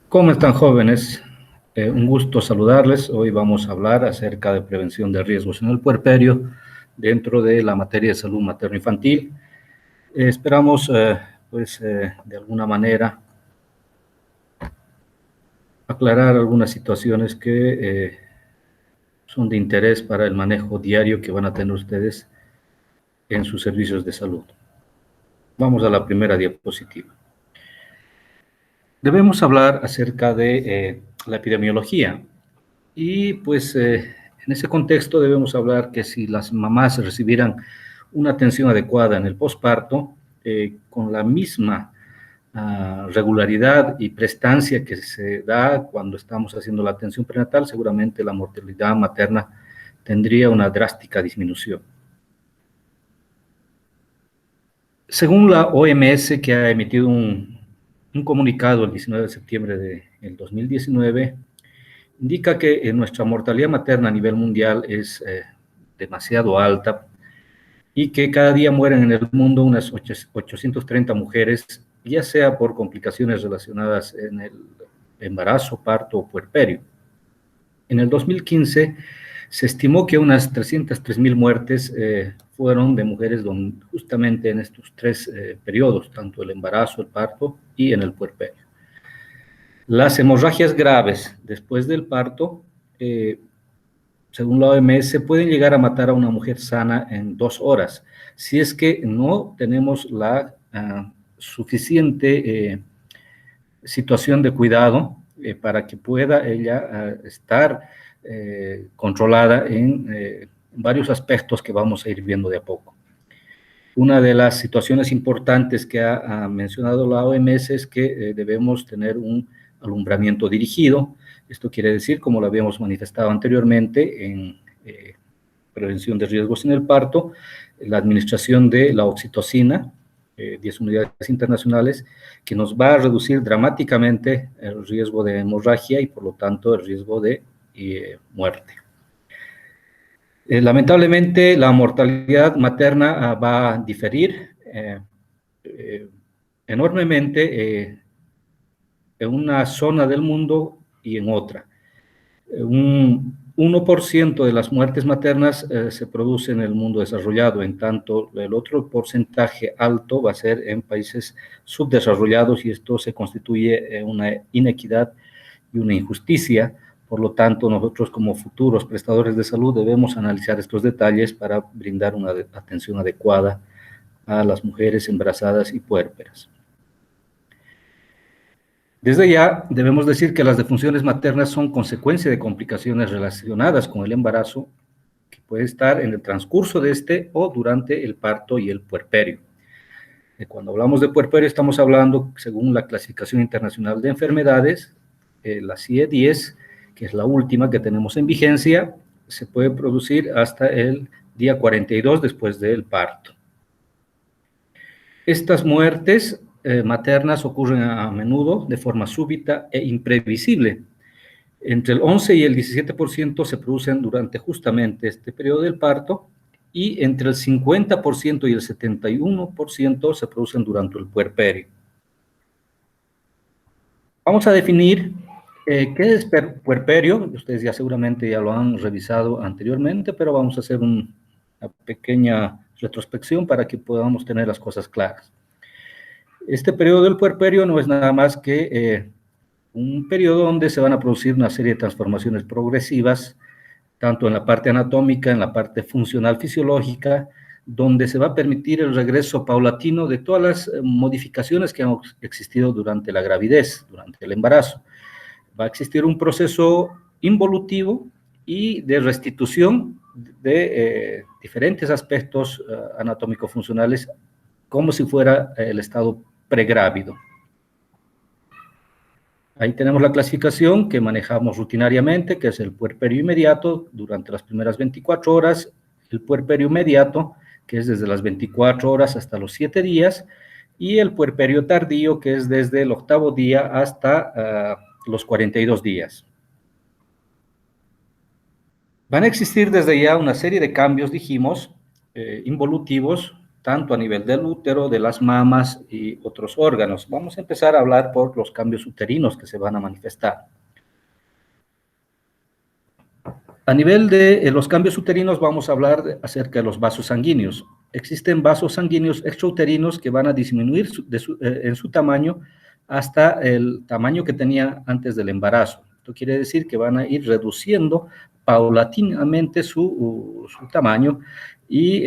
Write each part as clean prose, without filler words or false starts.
¿Cómo están, jóvenes? Un gusto saludarles. Hoy vamos a hablar acerca de prevención de riesgos en el puerperio dentro de la materia de salud materno-infantil. Esperamos, de alguna manera, aclarar algunas situaciones que son de interés para el manejo diario que van a tener ustedes en sus servicios de salud. Vamos a la primera diapositiva. Debemos hablar acerca de la epidemiología. Y pues en ese contexto debemos hablar que si las mamás recibieran una atención adecuada en el posparto, con la misma regularidad y prestancia que se da cuando estamos haciendo la atención prenatal, seguramente la mortalidad materna tendría una drástica disminución. Según la OMS, que ha emitido un comunicado el 19 de septiembre del 2019, indica que nuestra mortalidad materna a nivel mundial es demasiado alta y que cada día mueren en el mundo unas 830 mujeres, ya sea por complicaciones relacionadas en el embarazo, parto o puerperio. En el 2015 se estimó que unas 303.000 muertes fueron de mujeres justamente en estos tres periodos, tanto el embarazo, el parto y en el puerperio. Las hemorragias graves después del parto, según la OMS, pueden llegar a matar a una mujer sana en 2 horas, si es que no tenemos la suficiente situación de cuidado para que pueda ella estar controlada en varios aspectos que vamos a ir viendo de a poco. Una de las situaciones importantes que ha mencionado la OMS es que debemos tener un alumbramiento dirigido. Esto quiere decir, como lo habíamos manifestado anteriormente, en prevención de riesgos en el parto, la administración de la oxitocina, 10 unidades internacionales, que nos va a reducir dramáticamente el riesgo de hemorragia y, por lo tanto, el riesgo de muerte. Lamentablemente, la mortalidad materna va a diferir enormemente en una zona del mundo y en otra. Un 1% de las muertes maternas se produce en el mundo desarrollado, en tanto el otro porcentaje alto va a ser en países subdesarrollados, y esto se constituye en una inequidad y una injusticia. Por lo tanto, nosotros como futuros prestadores de salud debemos analizar estos detalles para brindar una atención adecuada a las mujeres embarazadas y puérperas. Desde ya debemos decir que las defunciones maternas son consecuencia de complicaciones relacionadas con el embarazo, que puede estar en el transcurso de este o durante el parto y el puerperio. Cuando hablamos de puerperio estamos hablando, según la clasificación internacional de enfermedades, la CIE-10, que es la última que tenemos en vigencia, se puede producir hasta el día 42 después del parto. Estas muertes maternas ocurren a menudo de forma súbita e imprevisible. Entre el 11 y el 17% se producen durante justamente este periodo del parto, y entre el 50% y el 71% se producen durante el puerperio. Vamos a definir qué es puerperio. Ustedes ya seguramente ya lo han revisado anteriormente, pero vamos a hacer una pequeña retrospección para que podamos tener las cosas claras. Este periodo del puerperio no es nada más que un periodo donde se van a producir una serie de transformaciones progresivas, tanto en la parte anatómica, en la parte funcional fisiológica, donde se va a permitir el regreso paulatino de todas las modificaciones que han existido durante la gravidez, durante el embarazo. Va a existir un proceso involutivo y de restitución de diferentes aspectos anatómico-funcionales, como si fuera el estado pregrávido. Ahí tenemos la clasificación que manejamos rutinariamente, que es el puerperio inmediato durante las primeras 24 horas, el puerperio mediato, que es desde las 24 horas hasta los 7 días, y el puerperio tardío, que es desde el 8º día hasta los 42 días. Van a existir desde ya una serie de cambios, dijimos, involutivos, tanto a nivel del útero, de las mamas y otros órganos. Vamos a empezar a hablar por los cambios uterinos que se van a manifestar. A nivel de los cambios uterinos vamos a hablar acerca de los vasos sanguíneos. Existen vasos sanguíneos extrauterinos que van a disminuir en su tamaño hasta el tamaño que tenía antes del embarazo. Esto quiere decir que van a ir reduciendo paulatinamente su tamaño y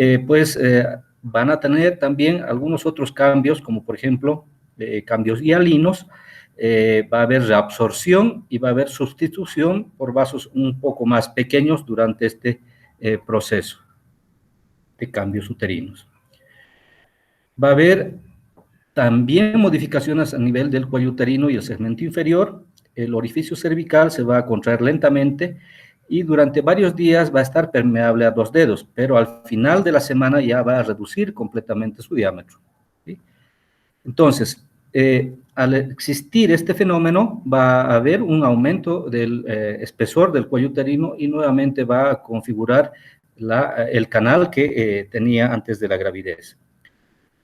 van a tener también algunos otros cambios, como por ejemplo cambios hialinos. Va a haber reabsorción y va a haber sustitución por vasos un poco más pequeños durante este proceso de cambios uterinos. Va a haber también modificaciones a nivel del cuello uterino y el segmento inferior. El orificio cervical se va a contraer lentamente y durante varios días va a estar permeable a 2 dedos, pero al final de la semana ya va a reducir completamente su diámetro, ¿sí? Entonces, al existir este fenómeno, va a haber un aumento del espesor del cuello uterino y nuevamente va a configurar el canal que tenía antes de la gravidez.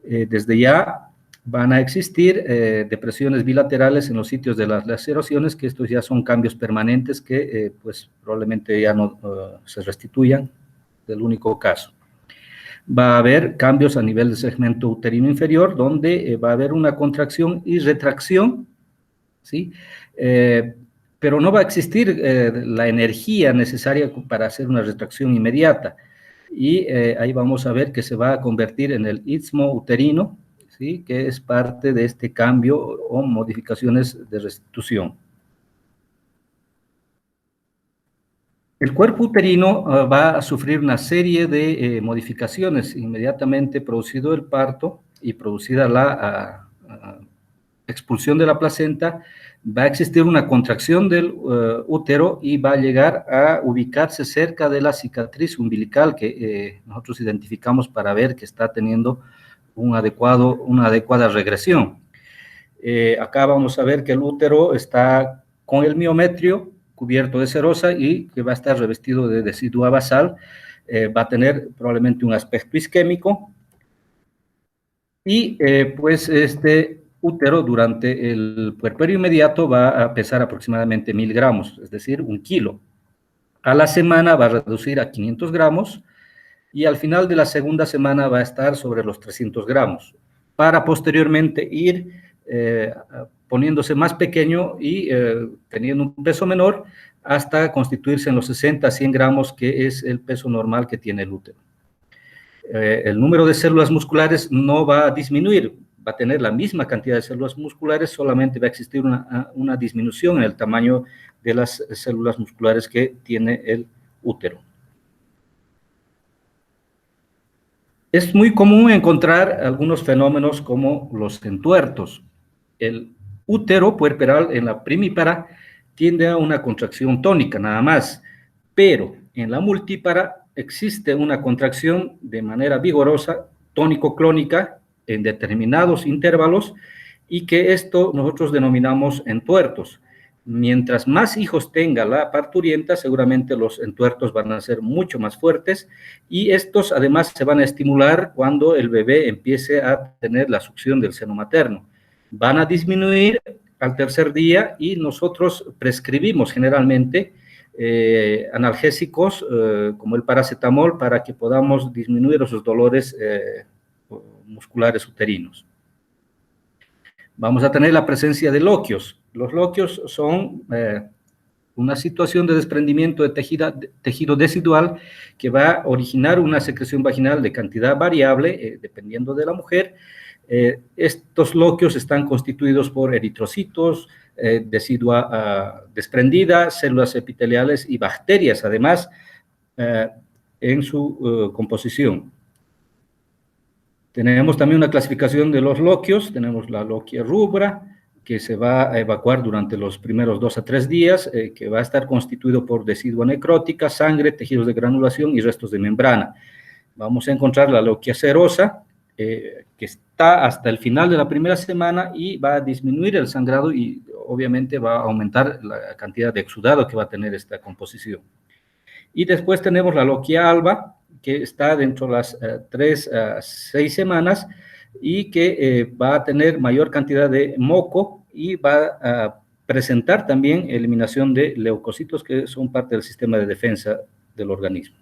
Desde ya van a existir depresiones bilaterales en los sitios de las laceraciones, que estos ya son cambios permanentes que pues probablemente ya no se restituyan del único caso. Va a haber cambios a nivel del segmento uterino inferior, donde va a haber una contracción y retracción, ¿sí? Pero no va a existir la energía necesaria para hacer una retracción inmediata. Y ahí vamos a ver que se va a convertir en el istmo uterino, ¿sí? Que es parte de este cambio o modificaciones de restitución. El cuerpo uterino va a sufrir una serie de modificaciones inmediatamente producido el parto y producida la expulsión de la placenta. Va a existir una contracción del útero y va a llegar a ubicarse cerca de la cicatriz umbilical que nosotros identificamos para ver que está teniendo una adecuada regresión. Acá vamos a ver que el útero está con el miometrio cubierto de serosa y que va a estar revestido de decidua basal, va a tener probablemente un aspecto isquémico y pues este útero durante el puerperio inmediato va a pesar aproximadamente 1000 gramos, es decir, 1 kilo. A la semana va a reducir a 500 gramos y al final de la segunda semana va a estar sobre los 300 gramos, para posteriormente ir poniéndose más pequeño y teniendo un peso menor hasta constituirse en los 60 a 100 gramos, que es el peso normal que tiene el útero. El número de células musculares no va a disminuir, va a tener la misma cantidad de células musculares, solamente va a existir una disminución en el tamaño de las células musculares que tiene el útero. Es muy común encontrar algunos fenómenos como los entuertos. El útero puerperal en la primípara tiende a una contracción tónica, nada más, pero en la multípara existe una contracción de manera vigorosa, tónico-clónica, en determinados intervalos, y que esto nosotros denominamos entuertos. Mientras más hijos tenga la parturienta, seguramente los entuertos van a ser mucho más fuertes y estos además se van a estimular cuando el bebé empiece a tener la succión del seno materno. Van a disminuir al tercer día y nosotros prescribimos generalmente analgésicos como el paracetamol para que podamos disminuir esos dolores musculares uterinos. Vamos a tener la presencia de loquios. Los loquios son una situación de desprendimiento de tejido decidual que va a originar una secreción vaginal de cantidad variable, dependiendo de la mujer. Estos loquios están constituidos por eritrocitos, decidua desprendida, células epiteliales y bacterias, además, en su composición. Tenemos también una clasificación de los loquios. Tenemos la loquia rubra, que se va a evacuar durante los primeros 2 a 3 días, que va a estar constituido por decidua necrótica, sangre, tejidos de granulación y restos de membrana. Vamos a encontrar la loquia serosa, que está hasta el final de la primera semana y va a disminuir el sangrado y obviamente va a aumentar la cantidad de exudado que va a tener esta composición. Y después tenemos la loquia alba, que está dentro de las 3 a 6 semanas y que va a tener mayor cantidad de moco y va a presentar también eliminación de leucocitos que son parte del sistema de defensa del organismo.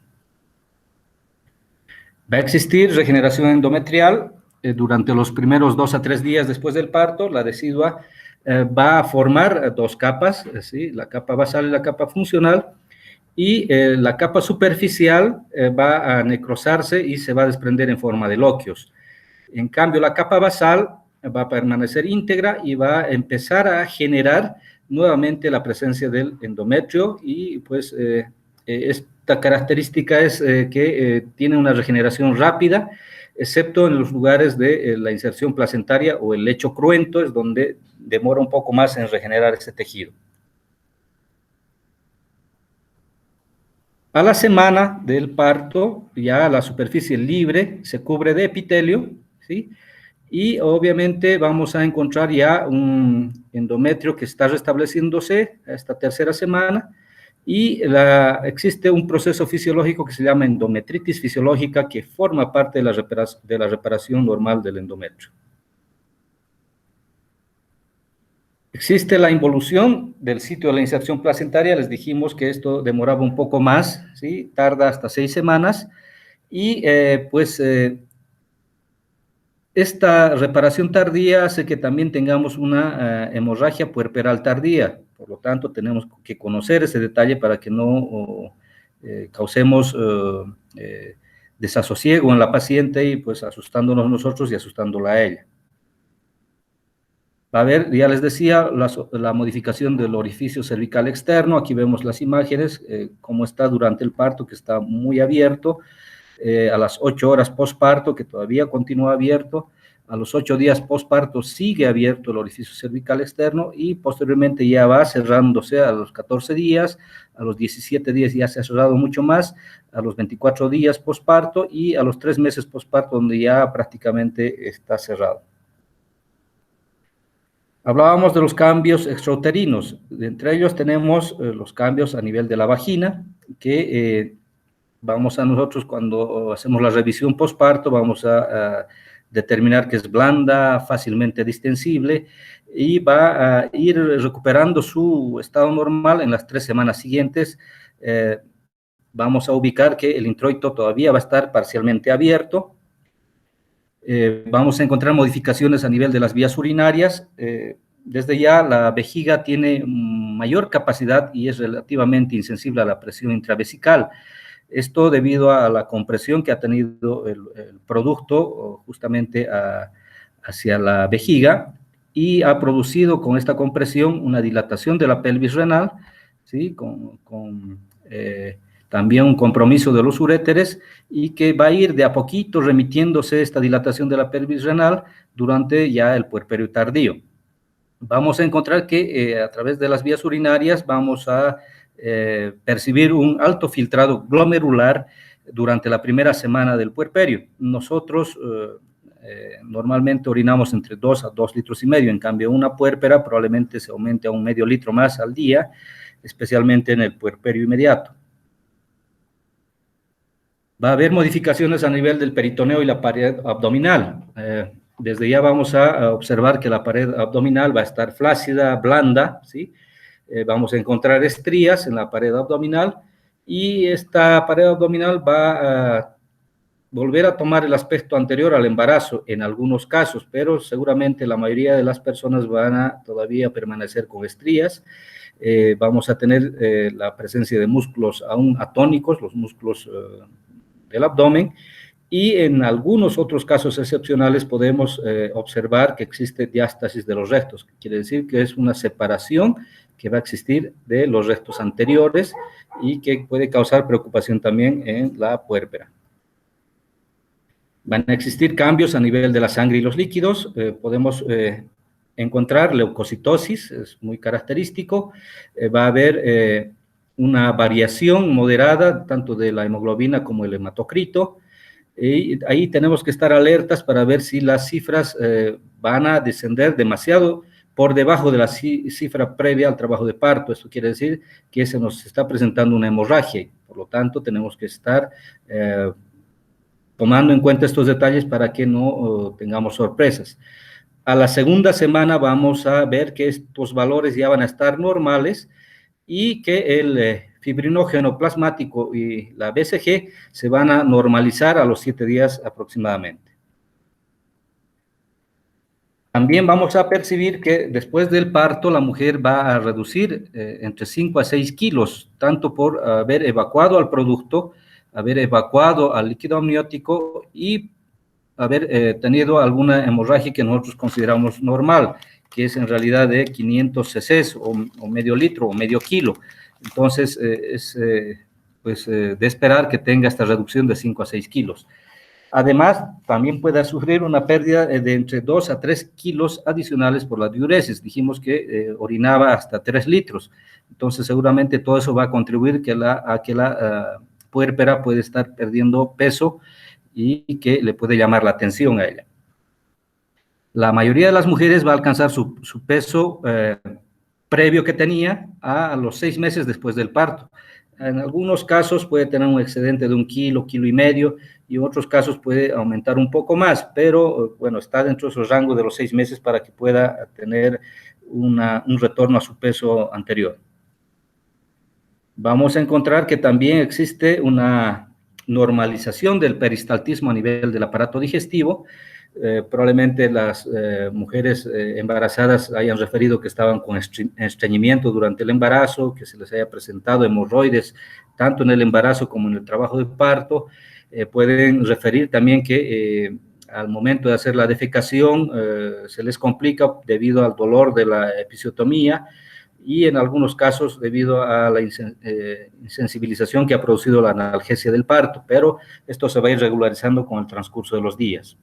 Va a existir regeneración endometrial durante los primeros 2 a 3 días después del parto. La decidua va a formar 2 capas, ¿sí? La capa basal y la capa funcional, y la capa superficial va a necrosarse y se va a desprender en forma de loquios. En cambio, la capa basal va a permanecer íntegra y va a empezar a generar nuevamente la presencia del endometrio, y pues esta característica es que tiene una regeneración rápida, excepto en los lugares de la inserción placentaria o el lecho cruento, es donde demora un poco más en regenerar ese tejido. A la semana del parto, ya la superficie libre se cubre de epitelio, ¿sí? Y obviamente vamos a encontrar ya un endometrio que está restableciéndose a esta tercera semana, y existe un proceso fisiológico que se llama endometritis fisiológica, que forma parte de la reparación normal del endometrio. Existe la involución del sitio de la inserción placentaria. Les dijimos que esto demoraba un poco más, ¿sí? Tarda hasta 6 semanas, y esta reparación tardía hace que también tengamos una hemorragia puerperal tardía. Por lo tanto, tenemos que conocer ese detalle para que no causemos desasosiego en la paciente y pues asustándonos nosotros y asustándola a ella. Va a haber, ya les decía, la modificación del orificio cervical externo. Aquí vemos las imágenes, cómo está durante el parto, que está muy abierto. A las 8 horas postparto, que todavía continúa abierto. A los 8 días postparto sigue abierto el orificio cervical externo, y posteriormente ya va cerrándose a los 14 días, a los 17 días ya se ha cerrado mucho más, a los 24 días postparto y a los 3 meses postparto, donde ya prácticamente está cerrado. Hablábamos de los cambios extrauterinos. Entre ellos tenemos los cambios a nivel de la vagina, que vamos a nosotros, cuando hacemos la revisión postparto, vamos a determinar que es blanda, fácilmente distensible, y va a ir recuperando su estado normal en las 3 semanas siguientes. Vamos a ubicar que el introito todavía va a estar parcialmente abierto. Vamos a encontrar modificaciones a nivel de las vías urinarias. Desde ya la vejiga tiene mayor capacidad y es relativamente insensible a la presión intravesical. Esto debido a la compresión que ha tenido el producto justamente hacia la vejiga, y ha producido con esta compresión una dilatación de la pelvis renal, ¿sí? También un compromiso de los uréteres, y que va a ir de a poquito remitiéndose esta dilatación de la pelvis renal durante ya el puerperio tardío. Vamos a encontrar que a través de las vías urinarias vamos a percibir un alto filtrado glomerular durante la primera semana del puerperio. Nosotros normalmente orinamos entre 2 a 2,5 litros. En cambio, una puérpera probablemente se aumente a un medio litro más al día, especialmente en el puerperio inmediato. Va a haber modificaciones a nivel del peritoneo y la pared abdominal. Desde ya vamos a observar que la pared abdominal va a estar flácida, blanda, ¿sí? Vamos a encontrar estrías en la pared abdominal, y esta pared abdominal va a volver a tomar el aspecto anterior al embarazo en algunos casos, pero seguramente la mayoría de las personas van a todavía permanecer con estrías. Vamos a tener la presencia de músculos aún atónicos, los músculos del abdomen, y en algunos otros casos excepcionales podemos observar que existe diástasis de los rectos, que quiere decir que es una separación que va a existir de los rectos anteriores y que puede causar preocupación también en la puérpera. Van a existir cambios a nivel de la sangre y los líquidos. Podemos encontrar leucocitosis, es muy característico. Va a haber una variación moderada tanto de la hemoglobina como el hematocrito. Y ahí tenemos que estar alertas para ver si las cifras van a descender demasiado por debajo de la cifra previa al trabajo de parto. Esto quiere decir que se nos está presentando una hemorragia. Por lo tanto, tenemos que estar tomando en cuenta estos detalles para que no tengamos sorpresas. A la segunda semana vamos a ver que estos valores ya van a estar normales y que el fibrinógeno plasmático y la BCG se van a normalizar a los 7 días aproximadamente. También vamos a percibir que después del parto la mujer va a reducir entre 5 a 6 kilos, tanto por haber evacuado al producto, haber evacuado al líquido amniótico y haber tenido alguna hemorragia que nosotros consideramos normal, que es en realidad de 500 cc o medio litro o medio kilo. Entonces, es de esperar que tenga esta reducción de 5 a 6 kilos. Además, también puede sufrir una pérdida de entre 2 a 3 kilos adicionales por la diuresis. Dijimos que orinaba hasta 3 litros. Entonces, seguramente todo eso va a contribuir a que la puérpera puede estar perdiendo peso y que le puede llamar la atención a ella. La mayoría de las mujeres va a alcanzar su peso previo que tenía a los 6 meses después del parto. En algunos casos puede tener un excedente de 1 kilo, kilo y medio, y en otros casos puede aumentar un poco más, pero bueno, está dentro de esos rangos de los 6 meses para que pueda tener un retorno a su peso anterior. Vamos a encontrar que también existe una normalización del peristaltismo a nivel del aparato digestivo. Probablemente las mujeres embarazadas hayan referido que estaban con estreñimiento durante el embarazo, que se les haya presentado hemorroides tanto en el embarazo como en el trabajo de parto. Pueden referir también que al momento de hacer la defecación se les complica debido al dolor de la episiotomía y en algunos casos debido a la insensibilización que ha producido la analgesia del parto, pero esto se va a ir regularizando con el transcurso de los días.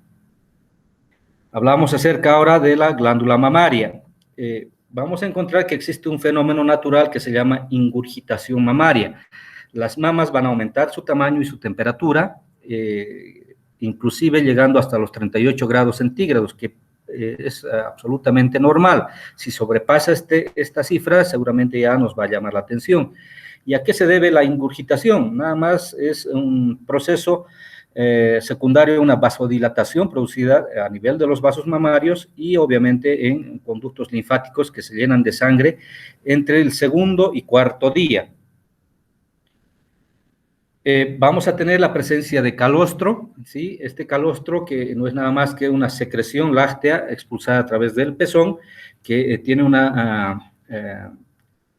Hablamos acerca ahora de la glándula mamaria. Vamos a encontrar que existe un fenómeno natural que se llama ingurgitación mamaria. Las mamas van a aumentar su tamaño y su temperatura, inclusive llegando hasta los 38 grados centígrados, que es absolutamente normal. Si sobrepasa esta cifra, seguramente ya nos va a llamar la atención. ¿Y a qué se debe la ingurgitación? Nada más es un proceso secundario, una vasodilatación producida a nivel de los vasos mamarios y obviamente en conductos linfáticos que se llenan de sangre entre el segundo y cuarto día. Vamos a tener la presencia de calostro, ¿sí? Este calostro que no es nada más que una secreción láctea expulsada a través del pezón, que tiene una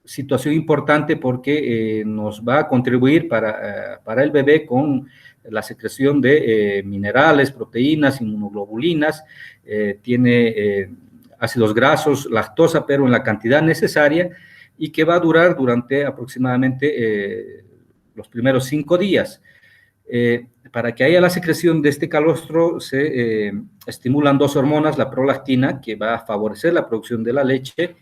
situación importante porque nos va a contribuir para el bebé con la secreción de minerales, proteínas, inmunoglobulinas, tiene ácidos grasos, lactosa, pero en la cantidad necesaria y que va a durar durante aproximadamente los primeros 5 días. Para que haya la secreción de este calostro se estimulan 2 hormonas, la prolactina, que va a favorecer la producción de la leche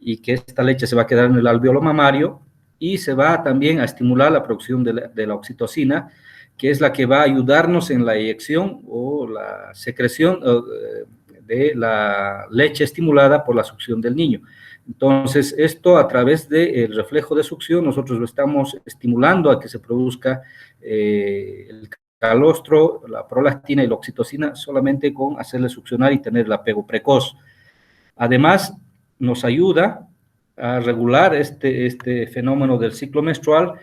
y que esta leche se va a quedar en el alvéolo mamario, y se va también a estimular la producción de la oxitocina, que es la que va a ayudarnos en la eyección o la secreción de la leche estimulada por la succión del niño. Entonces, esto a través del reflejo de succión, nosotros lo estamos estimulando a que se produzca el calostro, la prolactina y la oxitocina solamente con hacerle succionar y tener el apego precoz. Además, nos ayuda a regular este fenómeno del ciclo menstrual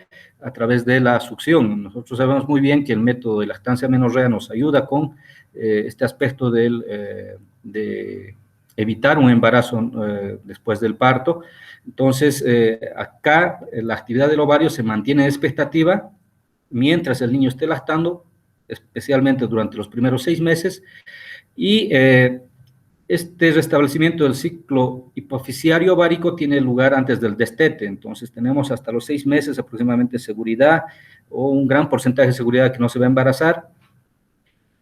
a través de la succión. Nosotros sabemos muy bien que el método de lactancia amenorrea nos ayuda con este aspecto de evitar un embarazo después del parto. Entonces, acá la actividad del ovario se mantiene en expectativa mientras el niño esté lactando, especialmente durante los primeros 6 meses, y este restablecimiento del ciclo hipofisiario ovárico tiene lugar antes del destete. Entonces tenemos hasta los 6 meses aproximadamente seguridad o un gran porcentaje de seguridad que no se va a embarazar,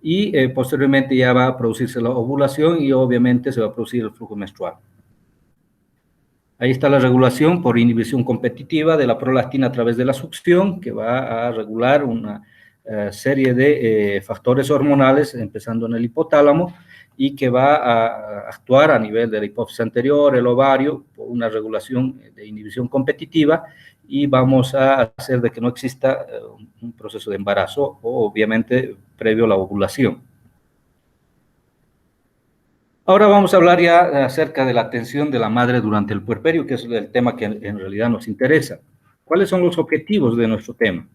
y posteriormente ya va a producirse la ovulación y obviamente se va a producir el flujo menstrual. Ahí está la regulación por inhibición competitiva de la prolactina a través de la succión, que va a regular una serie de factores hormonales, empezando en el hipotálamo, y que va a actuar a nivel de la hipófisis anterior, el ovario, por una regulación de inhibición competitiva, y vamos a hacer de que no exista un proceso de embarazo, o obviamente previo a la ovulación. Ahora vamos a hablar ya acerca de la atención de la madre durante el puerperio, que es el tema que en realidad nos interesa. ¿Cuáles son los objetivos de nuestro tema?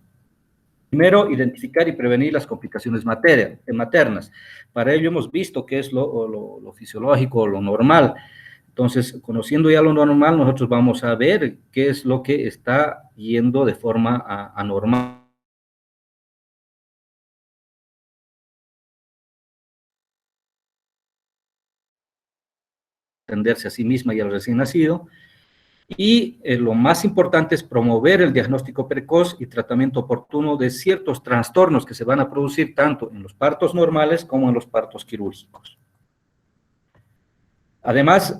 Primero, identificar y prevenir las complicaciones maternas. Para ello hemos visto qué es lo fisiológico, lo normal. Entonces, conociendo ya lo normal, nosotros vamos a ver qué es lo que está yendo de forma anormal. Atenderse a sí misma y al recién nacido. Y lo más importante es promover el diagnóstico precoz y tratamiento oportuno de ciertos trastornos que se van a producir tanto en los partos normales como en los partos quirúrgicos. Además,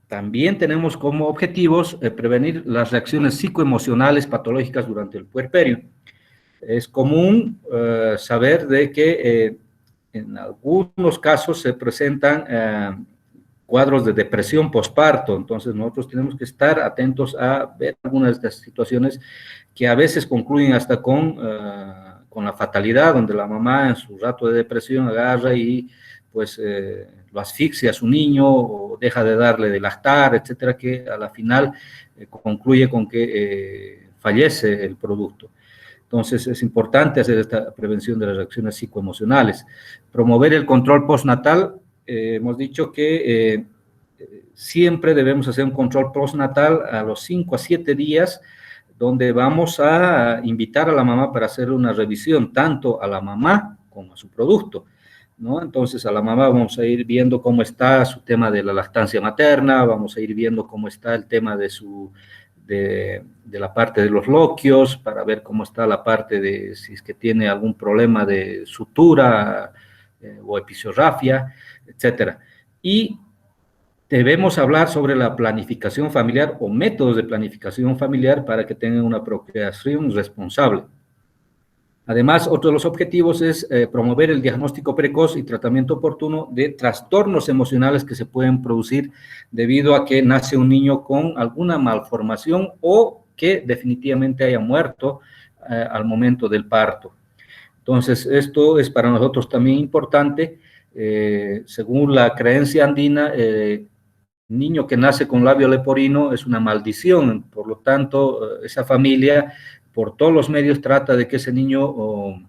también tenemos como objetivos prevenir las reacciones psicoemocionales patológicas durante el puerperio. Es común saber de que en algunos casos se presentan cuadros de depresión posparto, entonces nosotros tenemos que estar atentos a ver algunas de estas situaciones que a veces concluyen hasta con la fatalidad, donde la mamá en su rato de depresión agarra y pues lo asfixia a su niño o deja de darle de lactar, etcétera, que a la final concluye con que fallece el producto. Entonces, es importante hacer esta prevención de las reacciones psicoemocionales. Promover el control postnatal. Hemos dicho que siempre debemos hacer un control postnatal a los 5 a 7 días, donde vamos a invitar a la mamá para hacer una revisión, tanto a la mamá como a su producto, ¿no? Entonces, a la mamá vamos a ir viendo cómo está su tema de la lactancia materna, vamos a ir viendo cómo está el tema de la parte de los loquios, para ver cómo está la parte de si es que tiene algún problema de sutura o episiotrafia, etcétera. Y debemos hablar sobre la planificación familiar o métodos de planificación familiar para que tengan una procreación responsable. Además, otro de los objetivos es promover el diagnóstico precoz y tratamiento oportuno de trastornos emocionales que se pueden producir debido a que nace un niño con alguna malformación o que definitivamente haya muerto al momento del parto. Entonces, esto es para nosotros también importante. Según la creencia andina, niño que nace con labio leporino es una maldición, por lo tanto, esa familia por todos los medios trata de que ese niño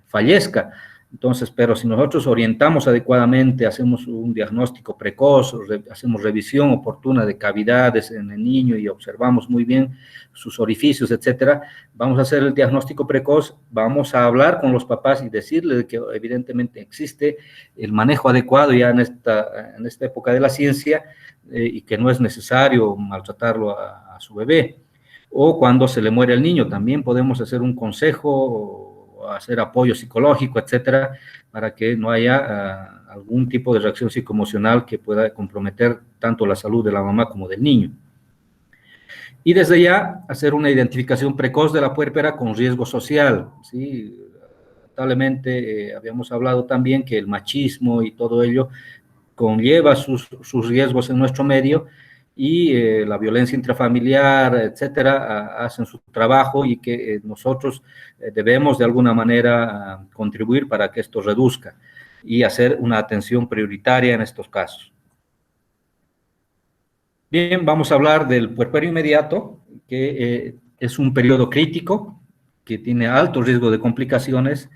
fallezca. Entonces, pero si nosotros orientamos adecuadamente, hacemos un diagnóstico precoz, hacemos revisión oportuna de cavidades en el niño y observamos muy bien sus orificios, etcétera, vamos a hacer el diagnóstico precoz, vamos a hablar con los papás y decirles que evidentemente existe el manejo adecuado ya en esta época de la ciencia y que no es necesario maltratarlo a su bebé. O cuando se le muere el niño, también podemos hacer un consejo, hacer apoyo psicológico, etcétera, para que no haya algún tipo de reacción psicoemocional que pueda comprometer tanto la salud de la mamá como del niño. Y desde ya hacer una identificación precoz de la puérpera con riesgo social, ¿sí? Lamentablemente habíamos hablado también que el machismo y todo ello conlleva sus riesgos en nuestro medio, y la violencia intrafamiliar, etcétera, hacen su trabajo y que nosotros debemos de alguna manera contribuir para que esto reduzca y hacer una atención prioritaria en estos casos. Bien, vamos a hablar del puerperio inmediato, que es un periodo crítico, que tiene alto riesgo de complicaciones.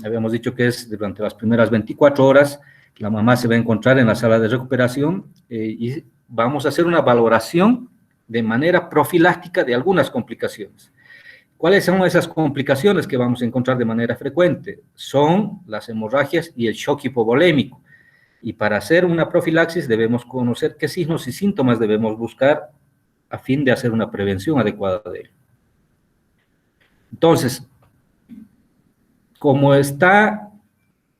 Habíamos dicho que es durante las primeras 24 horas, la mamá se va a encontrar en la sala de recuperación y vamos a hacer una valoración de manera profiláctica de algunas complicaciones. ¿Cuáles son esas complicaciones que vamos a encontrar de manera frecuente? Son las hemorragias y el shock hipovolémico. Y para hacer una profilaxis debemos conocer qué signos y síntomas debemos buscar a fin de hacer una prevención adecuada de ello. Entonces, como está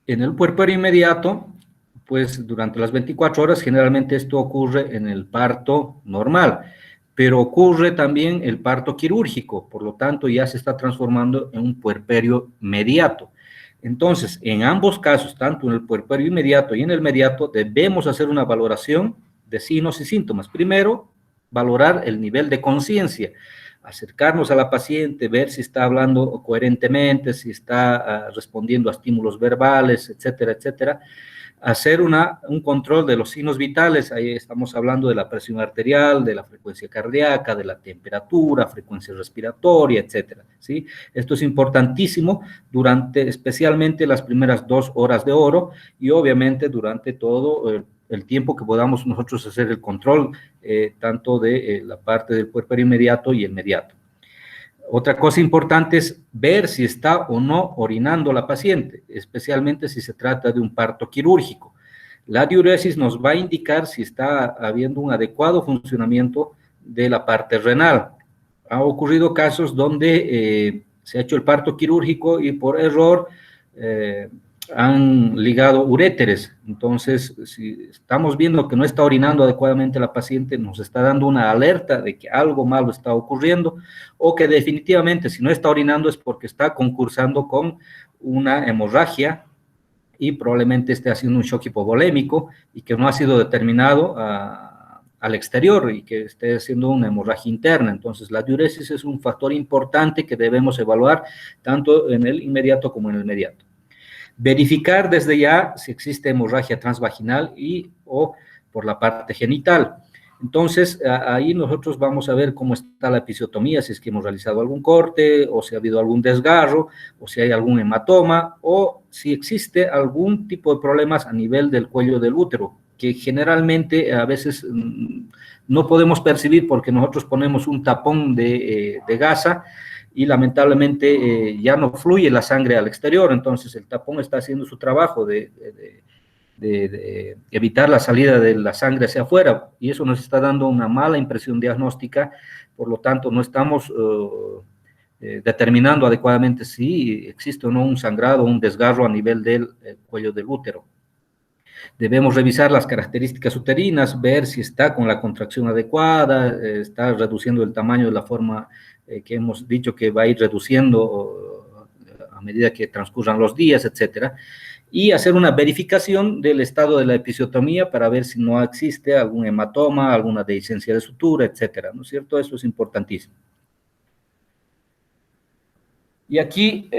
en el puerperio inmediato, pues durante las 24 horas generalmente esto ocurre en el parto normal, pero ocurre también el parto quirúrgico, por lo tanto ya se está transformando en un puerperio mediato. Entonces, en ambos casos, tanto en el puerperio inmediato y en el mediato, debemos hacer una valoración de signos y síntomas. Primero, valorar el nivel de conciencia, acercarnos a la paciente, ver si está hablando coherentemente, si está respondiendo a estímulos verbales, etcétera, etcétera. Hacer un control de los signos vitales, ahí estamos hablando de la presión arterial, de la frecuencia cardíaca, de la temperatura, frecuencia respiratoria, etcétera, ¿sí? Esto es importantísimo durante especialmente las primeras 2 horas de oro y obviamente durante todo el tiempo que podamos nosotros hacer el control, tanto de la parte del puerperio inmediato y el mediato. Otra cosa importante es ver si está o no orinando la paciente, especialmente si se trata de un parto quirúrgico. La diuresis nos va a indicar si está habiendo un adecuado funcionamiento de la parte renal. Ha ocurrido casos donde se ha hecho el parto quirúrgico y por error han ligado uréteres. Entonces, si estamos viendo que no está orinando adecuadamente la paciente, nos está dando una alerta de que algo malo está ocurriendo, o que definitivamente si no está orinando es porque está concursando con una hemorragia y probablemente esté haciendo un shock hipovolémico y que no ha sido determinado al exterior y que esté haciendo una hemorragia interna. Entonces, la diuresis es un factor importante que debemos evaluar tanto en el inmediato como en el mediato. Verificar desde ya si existe hemorragia transvaginal y o por la parte genital. Entonces, ahí nosotros vamos a ver cómo está la episiotomía, si es que hemos realizado algún corte, o si ha habido algún desgarro, o si hay algún hematoma, o si existe algún tipo de problemas a nivel del cuello del útero, que generalmente a veces no podemos percibir porque nosotros ponemos un tapón de gasa, y lamentablemente ya no fluye la sangre al exterior, entonces el tapón está haciendo su trabajo de evitar la salida de la sangre hacia afuera, y eso nos está dando una mala impresión diagnóstica, por lo tanto no estamos determinando adecuadamente si existe o no un sangrado o un desgarro a nivel del cuello del útero. Debemos revisar las características uterinas, ver si está con la contracción adecuada, está reduciendo el tamaño de la forma que hemos dicho que va a ir reduciendo a medida que transcurran los días, etcétera, y hacer una verificación del estado de la episiotomía para ver si no existe algún hematoma, alguna dehiscencia de sutura, etcétera, ¿no es cierto? Eso es importantísimo. Y aquí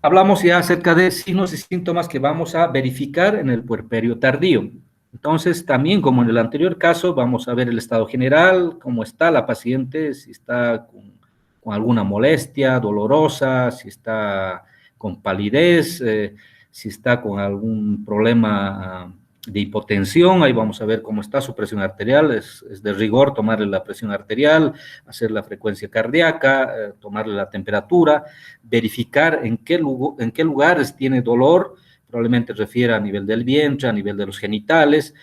hablamos ya acerca de signos y síntomas que vamos a verificar en el puerperio tardío. Entonces, también como en el anterior caso, vamos a ver el estado general, cómo está la paciente, si está con alguna molestia dolorosa, si está con palidez, si está con algún problema de hipotensión. Ahí vamos a ver cómo está su presión arterial, es de rigor tomarle la presión arterial, hacer la frecuencia cardíaca, tomarle la temperatura, verificar en qué lugares tiene dolor, probablemente refiere a nivel del vientre, a nivel de los genitales,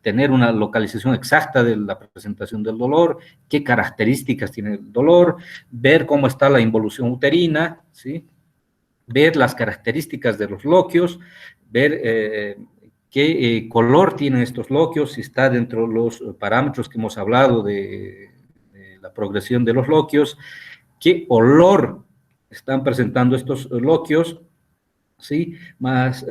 tener una localización exacta de la presentación del dolor, qué características tiene el dolor, ver cómo está la involución uterina, ¿sí? Ver las características de los loquios, ver qué color tienen estos loquios, si está dentro de los parámetros que hemos hablado de la progresión de los loquios, qué olor están presentando estos loquios, ¿sí? Más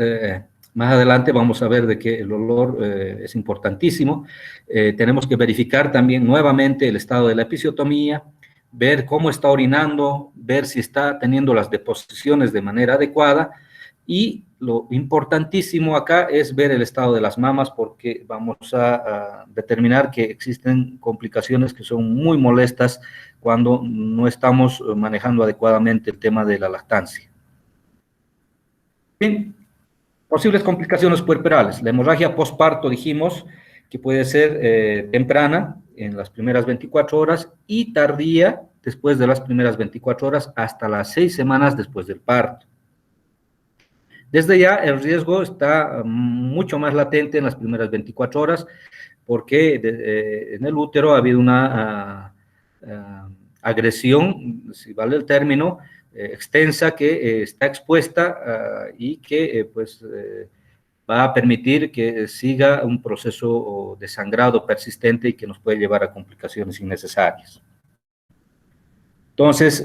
adelante vamos a ver de que el olor es importantísimo. Tenemos que verificar también nuevamente el estado de la episiotomía, ver cómo está orinando, ver si está teniendo las deposiciones de manera adecuada, y lo importantísimo acá es ver el estado de las mamas, porque vamos a determinar que existen complicaciones que son muy molestas cuando no estamos manejando adecuadamente el tema de la lactancia. Bien, posibles complicaciones puerperales. La hemorragia postparto dijimos que puede ser temprana, en las primeras 24 horas, y tardía después de las primeras 24 horas hasta las 6 semanas después del parto. Desde ya el riesgo está mucho más latente en las primeras 24 horas, porque en el útero ha habido una agresión, si vale el término, extensa, que está expuesta y que va a permitir que siga un proceso de sangrado persistente y que nos puede llevar a complicaciones innecesarias. Entonces,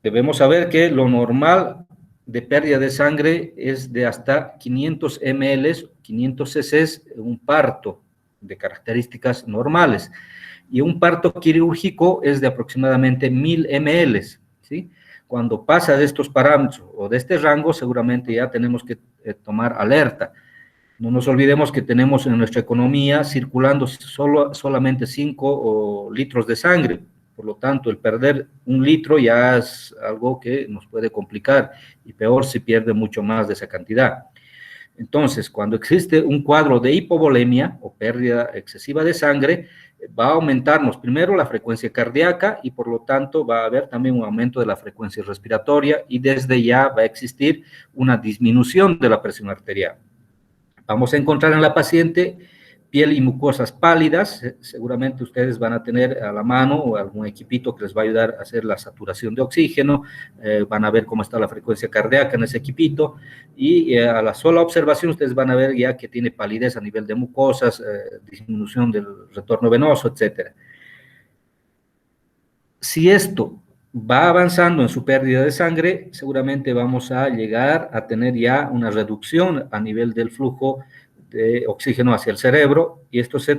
debemos saber que lo normal de pérdida de sangre es de hasta 500 ml, 500 cc, un parto de características normales. Y un parto quirúrgico es de aproximadamente 1000 ml, ¿sí? Cuando pasa de estos parámetros o de este rango, seguramente ya tenemos que tomar alerta. No nos olvidemos que tenemos en nuestra economía circulando solamente 5 litros de sangre. Por lo tanto, el perder 1 litro ya es algo que nos puede complicar, y peor si pierde mucho más de esa cantidad. Entonces, cuando existe un cuadro de hipovolemia o pérdida excesiva de sangre, va a aumentarnos primero la frecuencia cardíaca, y por lo tanto va a haber también un aumento de la frecuencia respiratoria, y desde ya va a existir una disminución de la presión arterial. Vamos a encontrar en la paciente piel y mucosas pálidas. Seguramente ustedes van a tener a la mano o algún equipito que les va a ayudar a hacer la saturación de oxígeno. Van a ver cómo está la frecuencia cardíaca en ese equipito, y a la sola observación ustedes van a ver ya que tiene palidez a nivel de mucosas, disminución del retorno venoso, etcétera. Si esto va avanzando en su pérdida de sangre, seguramente vamos a llegar a tener ya una reducción a nivel del flujo de oxígeno hacia el cerebro, y esto se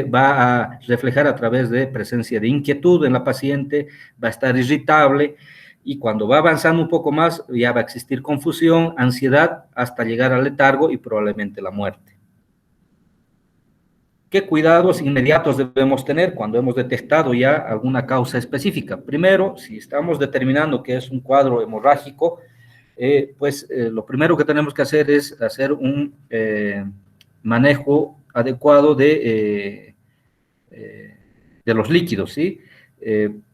va a reflejar a través de presencia de inquietud en la paciente, va a estar irritable, y cuando va avanzando un poco más ya va a existir confusión, ansiedad, hasta llegar al letargo y probablemente la muerte. ¿Qué cuidados inmediatos debemos tener cuando hemos detectado ya alguna causa específica? Primero, si estamos determinando que es un cuadro hemorrágico, lo primero que tenemos que hacer es hacer un manejo adecuado de los líquidos, ¿sí?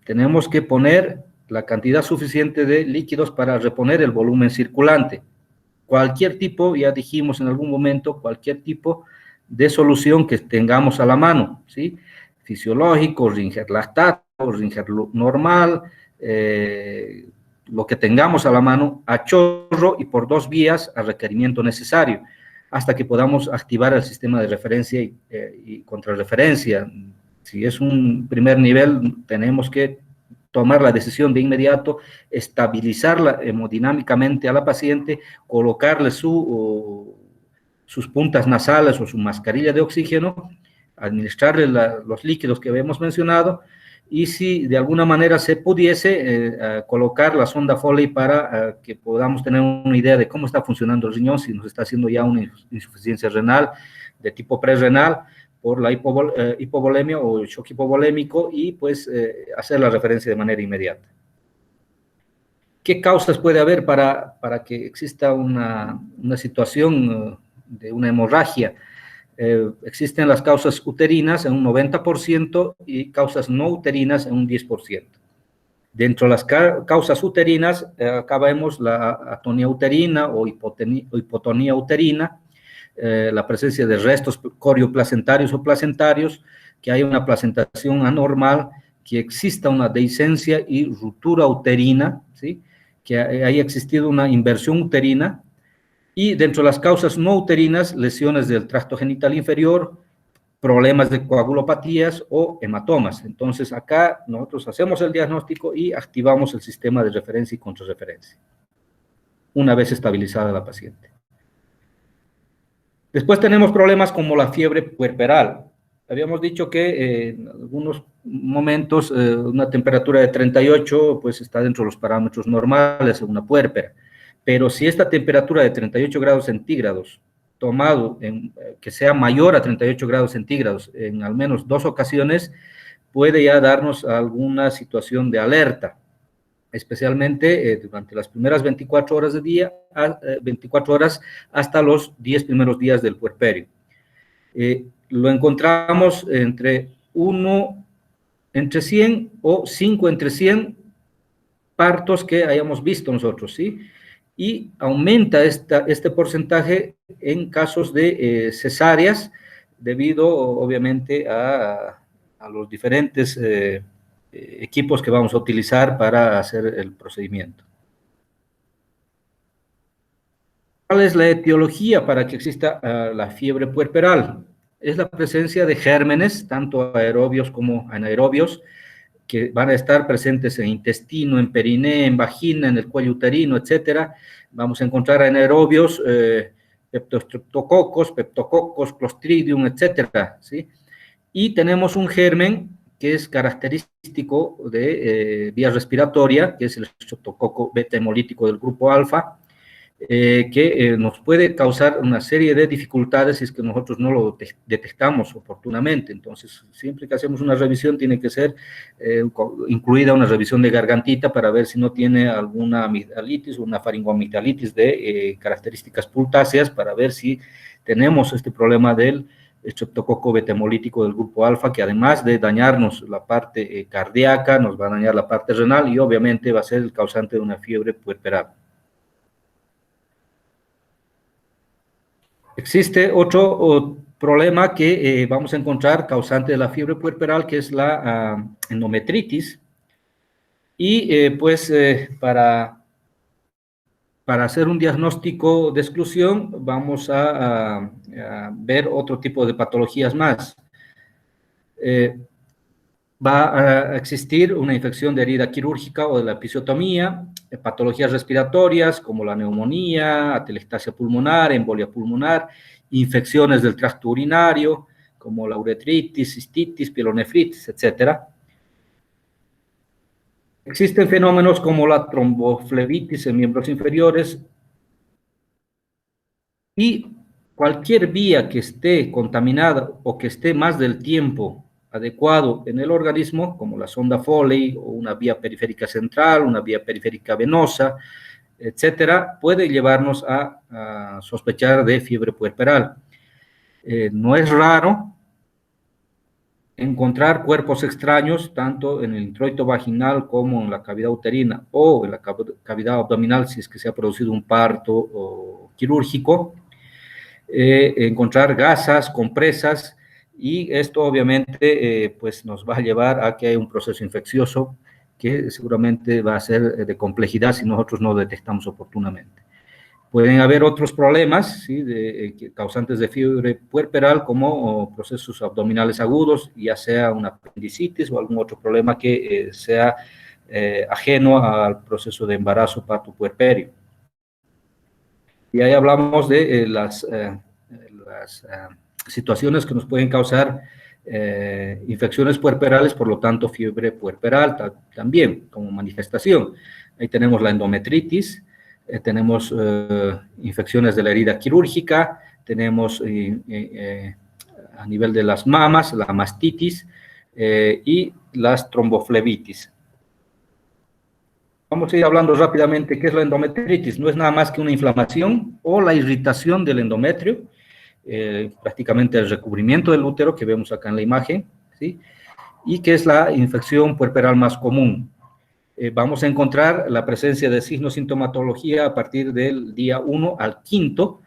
Tenemos que poner la cantidad suficiente de líquidos para reponer el volumen circulante. Cualquier tipo, ya dijimos en algún momento, cualquier tipo de solución que tengamos a la mano, ¿sí? Fisiológico, Ringer lactato, Ringer normal, lo que tengamos a la mano, a chorro y por 2 vías a requerimiento necesario, hasta que podamos activar el sistema de referencia y contrarreferencia. Si es un primer nivel, tenemos que tomar la decisión de inmediato, estabilizarla hemodinámicamente a la paciente, colocarle sus puntas nasales o su mascarilla de oxígeno, administrarle los líquidos que habíamos mencionado, y si de alguna manera se pudiese colocar la sonda Foley para que podamos tener una idea de cómo está funcionando el riñón, si nos está haciendo ya una insuficiencia renal de tipo prerrenal por la hipovolemia o el shock hipovolémico, y pues hacer la referencia de manera inmediata. ¿Qué causas puede haber para que exista una situación de una hemorragia? Existen las causas uterinas en un 90% y causas no uterinas en un 10%. Dentro de las causas uterinas, acá vemos la atonía uterina o hipotonía uterina, la presencia de restos corioplacentarios o placentarios, que hay una placentación anormal, que exista una dehiscencia y ruptura uterina, ¿sí? Que haya existido una inversión uterina. Y dentro de las causas no uterinas, lesiones del tracto genital inferior, problemas de coagulopatías o hematomas. Entonces, acá nosotros hacemos el diagnóstico y activamos el sistema de referencia y contrarreferencia, una vez estabilizada la paciente. Después tenemos problemas como la fiebre puerperal. Habíamos dicho que en algunos momentos una temperatura de 38 pues está dentro de los parámetros normales en una puérpera. Pero si esta temperatura de 38 grados centígrados, tomado que sea mayor a 38 grados centígrados en al menos 2 ocasiones, puede ya darnos alguna situación de alerta, especialmente durante las primeras 24 horas del día, 24 horas hasta los 10 primeros días del puerperio. Lo encontramos entre 1 entre 100 o 5 entre 100 partos que hayamos visto nosotros, ¿sí? Y aumenta este porcentaje en casos de cesáreas, debido obviamente a los diferentes equipos que vamos a utilizar para hacer el procedimiento. ¿Cuál es la etiología para que exista la fiebre puerperal? Es la presencia de gérmenes, tanto aerobios como anaerobios, que van a estar presentes en intestino, en periné, en vagina, en el cuello uterino, etcétera. Vamos a encontrar anaerobios, peptococos, Clostridium, etcétera, ¿sí? Y tenemos un germen que es característico de vía respiratoria, que es el estreptococo beta hemolítico del grupo alfa, que nos puede causar una serie de dificultades si es que nosotros no lo detectamos oportunamente. Entonces, siempre que hacemos una revisión, tiene que ser incluida una revisión de gargantita para ver si no tiene alguna amigdalitis o una faringoamigdalitis de características pultáceas, para ver si tenemos este problema del estreptococo beta hemolítico del grupo alfa, que además de dañarnos la parte cardíaca, nos va a dañar la parte renal y obviamente va a ser el causante de una fiebre puerperal. Existe otro problema que vamos a encontrar causante de la fiebre puerperal, que es la endometritis. Y para hacer un diagnóstico de exclusión, vamos a ver otro tipo de patologías más. Va a existir una infección de herida quirúrgica o de la episiotomía, patologías respiratorias como la neumonía, atelectasia pulmonar, embolia pulmonar, infecciones del tracto urinario como la uretritis, cistitis, pielonefritis, etcétera. Existen fenómenos como la tromboflebitis en miembros inferiores y cualquier vía que esté contaminada o que esté más del tiempo adecuado en el organismo, como la sonda Foley o una vía periférica central, una vía periférica venosa, etcétera, puede llevarnos a sospechar de fiebre puerperal. No es raro encontrar cuerpos extraños, tanto en el introito vaginal como en la cavidad uterina o en la cavidad abdominal, si es que se ha producido un parto quirúrgico, encontrar gasas, compresas, y esto obviamente pues nos va a llevar a que hay un proceso infeccioso que seguramente va a ser de complejidad si nosotros no detectamos oportunamente. Pueden haber otros problemas, ¿sí? Causantes de fiebre puerperal, como procesos abdominales agudos, ya sea una apendicitis o algún otro problema que sea ajeno al proceso de embarazo, parto, puerperio. Y ahí hablamos de las situaciones que nos pueden causar infecciones puerperales, por lo tanto fiebre puerperal también como manifestación. Ahí tenemos la endometritis, tenemos infecciones de la herida quirúrgica, tenemos a nivel de las mamas, la mastitis y las tromboflebitis. Vamos a ir hablando rápidamente qué es la endometritis. No es nada más que una inflamación o la irritación del endometrio, prácticamente el recubrimiento del útero que vemos acá en la imagen, ¿sí? Y que es la infección puerperal más común. Vamos a encontrar la presencia de signos sintomatología a partir del día 1 al 5,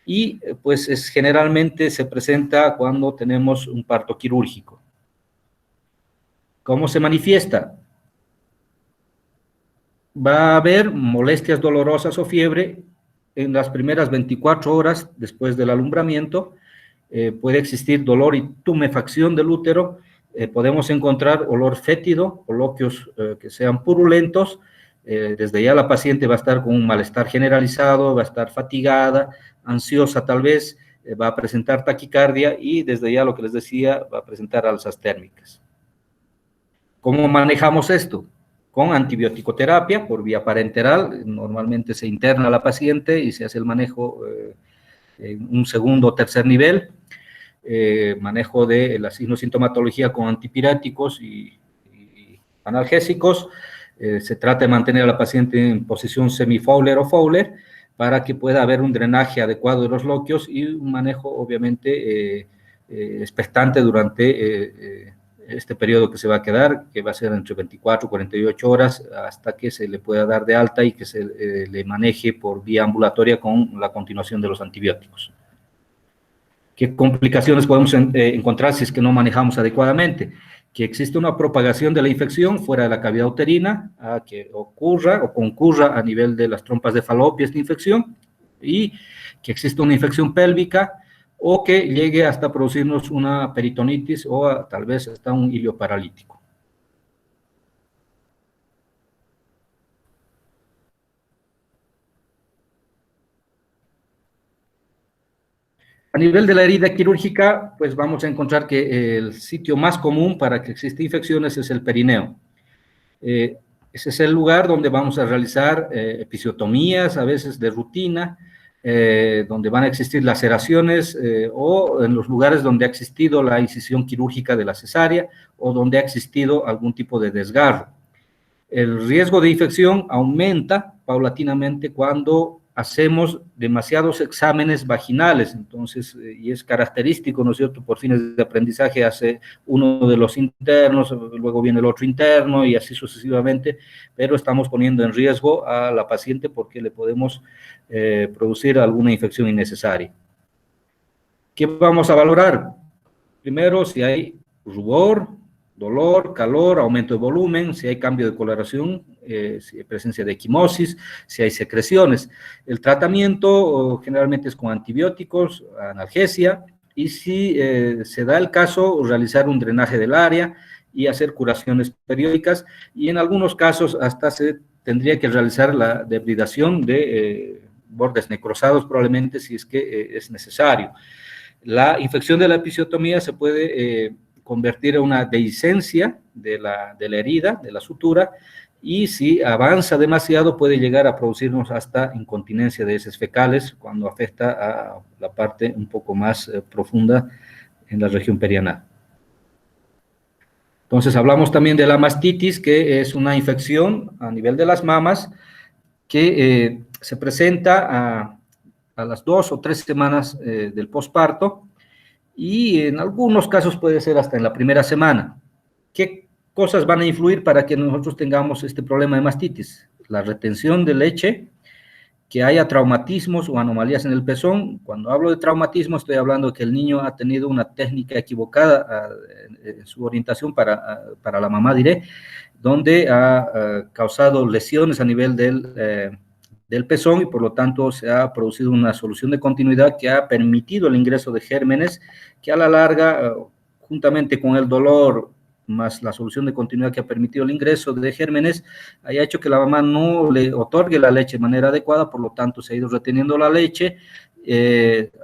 y pues generalmente se presenta cuando tenemos un parto quirúrgico. ¿Cómo se manifiesta? Va a haber molestias dolorosas o fiebre en las primeras 24 horas después del alumbramiento. Puede existir dolor y tumefacción del útero. Podemos encontrar olor fétido, coloquios que sean purulentos. Desde ya la paciente va a estar con un malestar generalizado, va a estar fatigada, ansiosa tal vez, va a presentar taquicardia y desde ya lo que les decía, va a presentar alzas térmicas. ¿Cómo manejamos esto? Con antibiótico-terapia por vía parenteral. Normalmente se interna a la paciente y se hace el manejo en un segundo o tercer nivel. Manejo de la sintomatología con antipiréticos y analgésicos. Se trata de mantener a la paciente en posición semi-Fowler o Fowler para que pueda haber un drenaje adecuado de los loquios y un manejo obviamente expectante durante este periodo que se va a quedar, que va a ser entre 24 y 48 horas, hasta que se le pueda dar de alta y que se le maneje por vía ambulatoria con la continuación de los antibióticos. ¿Qué complicaciones podemos encontrar si es que no manejamos adecuadamente? Que existe una propagación de la infección fuera de la cavidad uterina, que ocurra o concurra a nivel de las trompas de Falopio esta infección, y que existe una infección pélvica, o que llegue hasta producirnos una peritonitis o tal vez hasta un ilio paralítico. A nivel de la herida quirúrgica, pues vamos a encontrar que el sitio más común para que exista infecciones es el perineo. Ese es el lugar donde vamos a realizar episiotomías, a veces de rutina, donde van a existir laceraciones o en los lugares donde ha existido la incisión quirúrgica de la cesárea o donde ha existido algún tipo de desgarro. El riesgo de infección aumenta paulatinamente cuando hacemos demasiados exámenes vaginales, entonces, y es característico, ¿no es cierto?, por fines de aprendizaje hace uno de los internos, luego viene el otro interno y así sucesivamente, pero estamos poniendo en riesgo a la paciente porque le podemos producir alguna infección innecesaria. ¿Qué vamos a valorar? Primero, si hay rubor, dolor, calor, aumento de volumen, si hay cambio de coloración, si hay presencia de equimosis, si hay secreciones. El tratamiento generalmente es con antibióticos, analgesia, y si se da el caso, realizar un drenaje del área y hacer curaciones periódicas, y en algunos casos hasta se tendría que realizar la debridación de bordes necrosados probablemente si es que es necesario. La infección de la episiotomía se puede convertir en una dehiscencia de la herida, de la sutura, y si avanza demasiado puede llegar a producirnos hasta incontinencia de heces fecales cuando afecta a la parte un poco más profunda en la región perianal. Entonces hablamos también de la mastitis, que es una infección a nivel de las mamas que se presenta a las 2 o 3 semanas del posparto, y en algunos casos puede ser hasta en la primera semana. ¿Qué cosas van a influir para que nosotros tengamos este problema de mastitis? La retención de leche, que haya traumatismos o anomalías en el pezón. Cuando hablo de traumatismo estoy hablando de que el niño ha tenido una técnica equivocada en su orientación para la mamá, diré, donde ha causado lesiones a nivel del pezón y por lo tanto se ha producido una solución de continuidad que ha permitido el ingreso de gérmenes que a la larga, juntamente con el dolor más la solución de continuidad que ha permitido el ingreso de gérmenes, haya hecho que la mamá no le otorgue la leche de manera adecuada, por lo tanto se ha ido reteniendo la leche,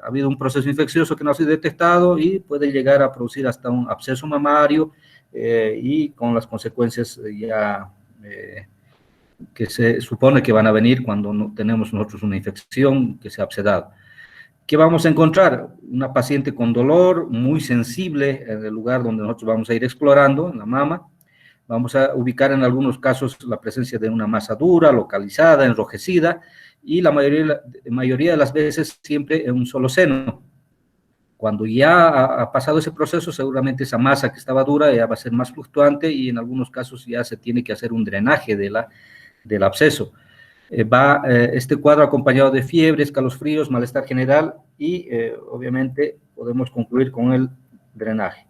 ha habido un proceso infeccioso que no ha sido detectado y puede llegar a producir hasta un absceso mamario y con las consecuencias ya que se supone que van a venir cuando no tenemos nosotros una infección que se ha abscedado. ¿Qué vamos a encontrar? Una paciente con dolor muy sensible en el lugar donde nosotros vamos a ir explorando, en la mama. Vamos a ubicar en algunos casos la presencia de una masa dura, localizada, enrojecida, y la mayoría de las veces siempre en un solo seno. Cuando ya ha pasado ese proceso, seguramente esa masa que estaba dura ya va a ser más fluctuante y en algunos casos ya se tiene que hacer un drenaje del absceso. Este cuadro acompañado de fiebre, escalofríos, malestar general y obviamente podemos concluir con el drenaje.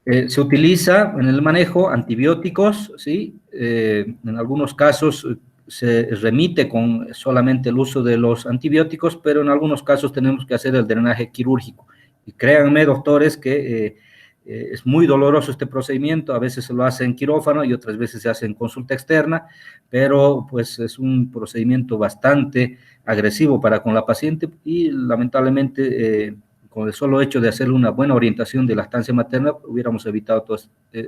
Se utiliza en el manejo antibióticos, ¿sí? En algunos casos se remite con solamente el uso de los antibióticos, pero en algunos casos tenemos que hacer el drenaje quirúrgico. Y créanme, doctores, que es muy doloroso este procedimiento, a veces se lo hace en quirófano y otras veces se hace en consulta externa, pero pues es un procedimiento bastante agresivo para con la paciente y lamentablemente con el solo hecho de hacerle una buena orientación de lactancia materna, hubiéramos evitado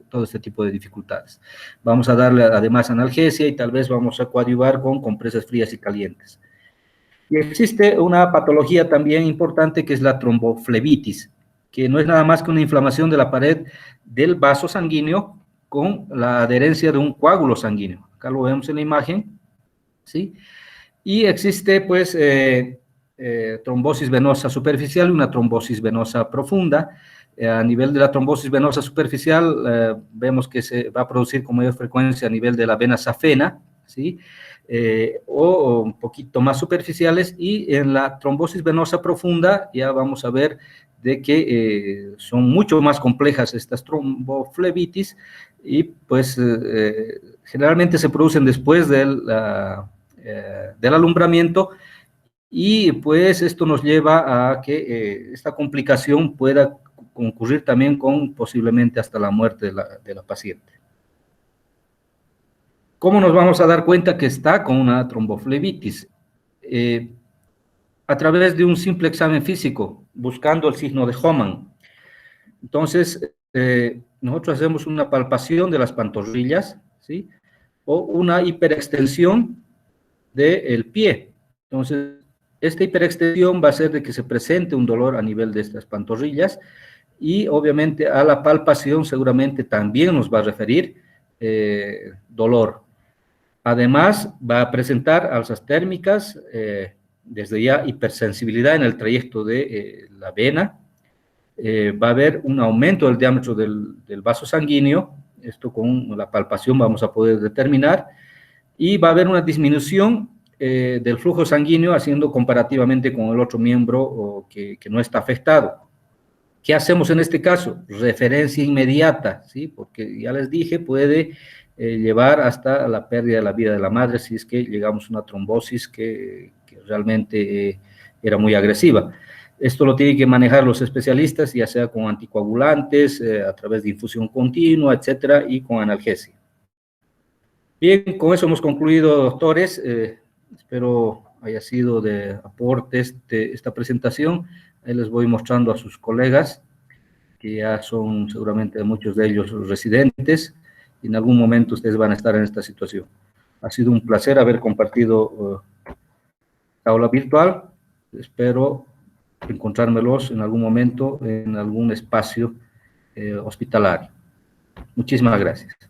todo este tipo de dificultades. Vamos a darle además analgesia y tal vez vamos a coadyuvar con compresas frías y calientes. Y existe una patología también importante que es la tromboflebitis, que no es nada más que una inflamación de la pared del vaso sanguíneo con la adherencia de un coágulo sanguíneo. Acá lo vemos en la imagen, ¿sí? Y existe, pues, trombosis venosa superficial y una trombosis venosa profunda. A nivel de la trombosis venosa superficial, vemos que se va a producir con mayor frecuencia a nivel de la vena safena, ¿sí? O un poquito más superficiales, y en la trombosis venosa profunda ya vamos a ver de que son mucho más complejas estas tromboflebitis y pues generalmente se producen después del alumbramiento y pues esto nos lleva a que esta complicación pueda concurrir también con posiblemente hasta la muerte de la paciente. ¿Cómo nos vamos a dar cuenta que está con una tromboflebitis? a través de un simple examen físico, buscando el signo de Hohmann. Entonces, nosotros hacemos una palpación de las pantorrillas, ¿sí? O una hiperextensión del pie. Entonces, esta hiperextensión va a hacer de que se presente un dolor a nivel de estas pantorrillas y obviamente a la palpación seguramente también nos va a referir dolor. Además, va a presentar alzas térmicas, desde ya hipersensibilidad en el trayecto de la vena, va a haber un aumento del diámetro del vaso sanguíneo, esto con la palpación vamos a poder determinar, y va a haber una disminución del flujo sanguíneo haciendo comparativamente con el otro miembro que no está afectado. ¿Qué hacemos en este caso? Referencia inmediata, ¿sí? Porque ya les dije, puede llevar hasta la pérdida de la vida de la madre si es que llegamos a una trombosis que realmente era muy agresiva. Esto lo tienen que manejar los especialistas, ya sea con anticoagulantes, a través de infusión continua, etcétera, y con analgesia. Bien, con eso hemos concluido, doctores. Espero haya sido de aporte esta presentación. Ahí les voy mostrando a sus colegas, que ya son seguramente muchos de ellos residentes, y en algún momento ustedes van a estar en esta situación. Ha sido un placer haber compartido aula virtual. Espero encontrármelos en algún momento en algún espacio hospitalario. Muchísimas gracias.